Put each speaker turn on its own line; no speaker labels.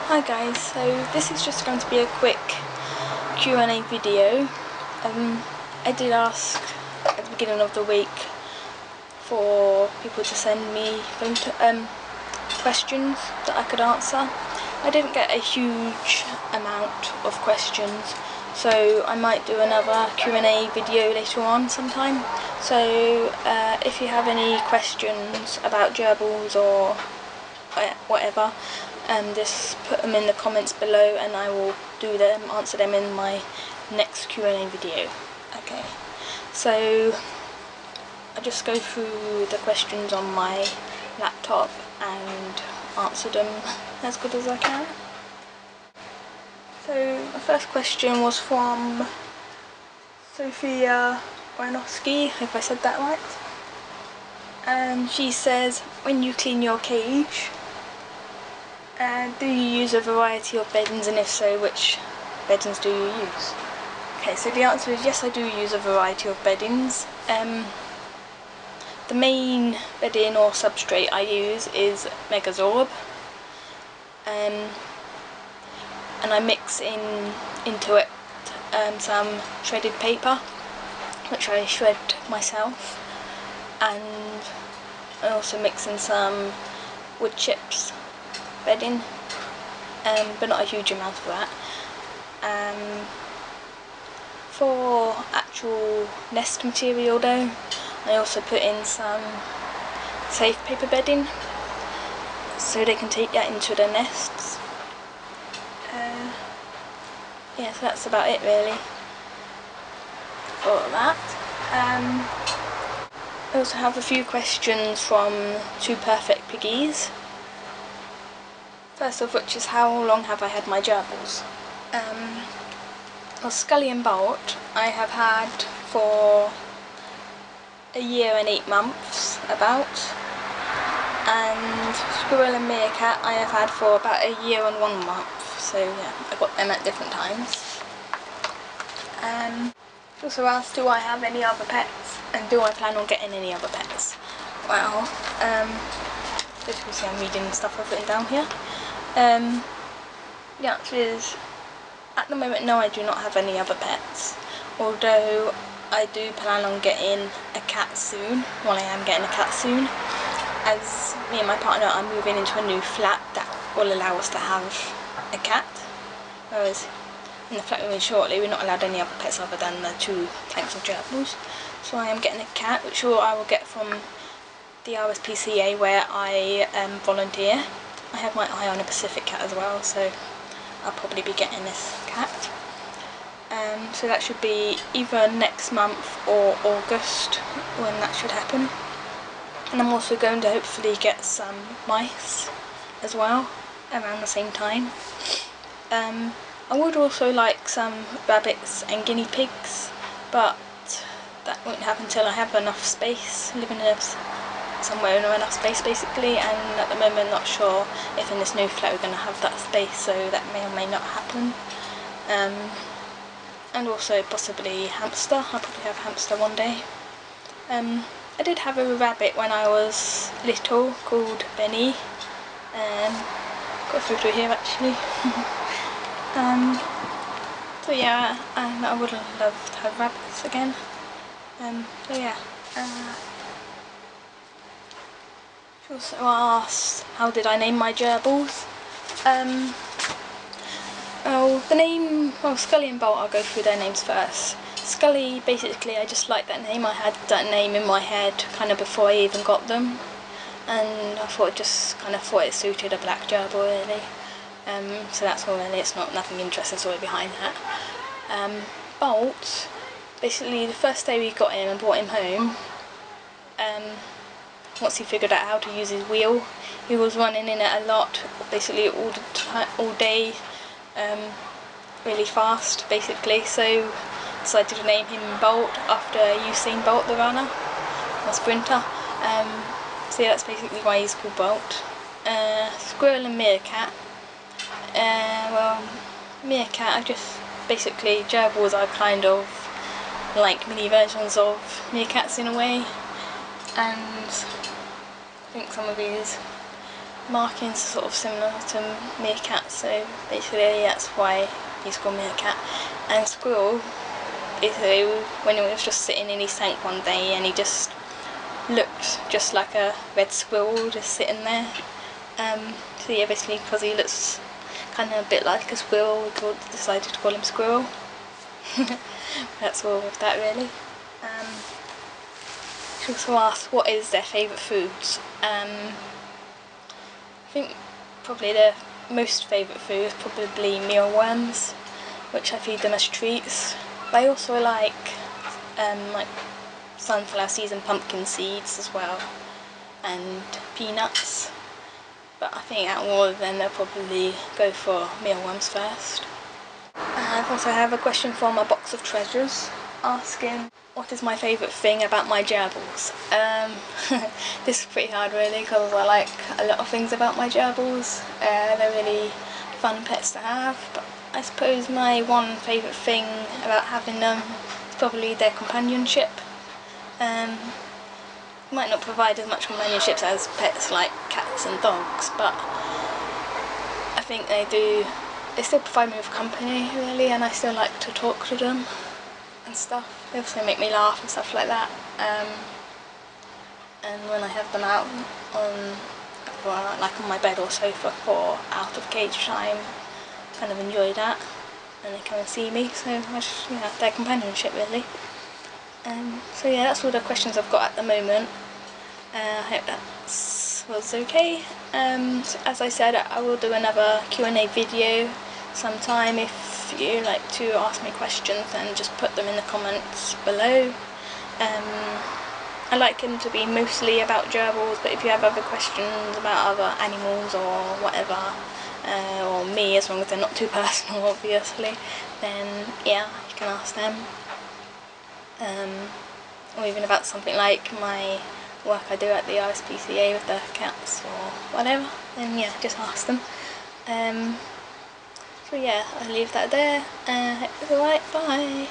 Hi guys, so this is just going to be a quick Q&A video. I did ask at the beginning of the week for people to send me questions that I could answer. I didn't get a huge amount of questions, so I might do another Q&A video later on sometime. So if you have any questions about gerbils or whatever, just put them in the comments below and I will answer them in my next Q&A video. Okay, so I just go through the questions on my laptop and answer them as good as I can. So the first question was from Sophia, if I said that right. And she says, when you clean your cage, do you use a variety of beddings, and if so, which beddings do you use? Okay, so the answer is yes, I do use a variety of beddings. The main bedding or substrate I use is Megazorb, and I mix into it some shredded paper, which I shred myself, and I also mix in some wood chips bedding, but not a huge amount of that. For actual nest material though, I also put in some safe paper bedding so they can take that into their nests. Yeah, so that's about it really for that. I also have a few questions from Two Perfect Piggies. First of which is, how long have I had my gerbils? Well, Scully and Bolt I have had for a year and 8 months about, and Squirrel and Meerkat I have had for about a year and 1 month, so yeah, I got them at different times. Also asked, do I have any other pets, and do I plan on getting any other pets? Well, as you can see I'm reading stuff I've written down here. The answer is, at the moment, no, I do not have any other pets, although I do plan on getting a cat soon. Well, I am getting a cat soon, as me and my partner are moving into a new flat that will allow us to have a cat, whereas in the flat we're in shortly, we're not allowed any other pets other than the 2 tanks of gerbils. So I am getting a cat, which I will get from the RSPCA where I volunteer. I have my eye on a Pacific cat as well, so I'll probably be getting this cat. So that should be either next month or August when that should happen. And I'm also going to hopefully get some mice as well around the same time. I would also like some rabbits and guinea pigs, but that won't happen until I have enough space, living in somewhere in enough space basically, and at the moment not sure if in this new flat we're going to have that space, so that may or may not happen. And also possibly hamster. I'll probably have hamster one day. I did have a rabbit when I was little called Benny. Got a photo here actually. So yeah, and I would love to have rabbits again. So yeah. She also asked, how did I name my gerbils? Scully and Bolt, I'll go through their names first. Scully, basically, I just like that name. I had that name in my head kind of before I even got them, and I thought it suited a black gerbil really. So that's all really. It's nothing interesting story behind that. Bolt, basically, the first day we got him and brought him home, once he figured out how to use his wheel, he was running in it a lot, basically all day, really fast basically, so decided to name him Bolt after Usain Bolt, the runner, or sprinter. So yeah, that's basically why he's called Bolt. Squirrel and Meerkat. Well, Meerkat, basically gerbils are kind of like mini versions of meerkats in a way, and I think some of these markings are sort of similar to meerkats, so basically that's why he's called me a cat. And Squirrel, basically when he was just sitting in his tank one day and he just looked just like a red squirrel just sitting there. So yeah, basically because he looks kind of a bit like a squirrel, we decided to call him Squirrel. That's all with that really. She also asked what is their favourite foods. I think probably their most favourite food is probably mealworms, which I feed them as treats. But I also like sunflower seeds and pumpkin seeds as well, and peanuts. But I think out of all of them they'll probably go for mealworms first. I also have a question from a box of treasures asking what is my favourite thing about my gerbils. This is pretty hard really because I like a lot of things about my gerbils. They're really fun pets to have, but I suppose my one favourite thing about having them is probably their companionship. Might not provide as much companionship as pets like cats and dogs, but I think they still provide me with company really, and I still like to talk to them and stuff. They also make me laugh and stuff like that. And when I have them out on my bed or sofa for out of cage time, kind of enjoy that, and they come and see me, so I just, yeah, their companionship really. So yeah, that's all the questions I've got at the moment. I hope that was okay. So as I said, I will do another Q&A video sometime. If you like to ask me questions, then just put them in the comments below. I like them to be mostly about gerbils, but if you have other questions about other animals or whatever, or me, as long as they're not too personal obviously, then yeah, you can ask them. Or even about something like my work I do at the RSPCA with the cats or whatever, then yeah, just ask them. So yeah, I'll leave that there. Hope it's alright, bye!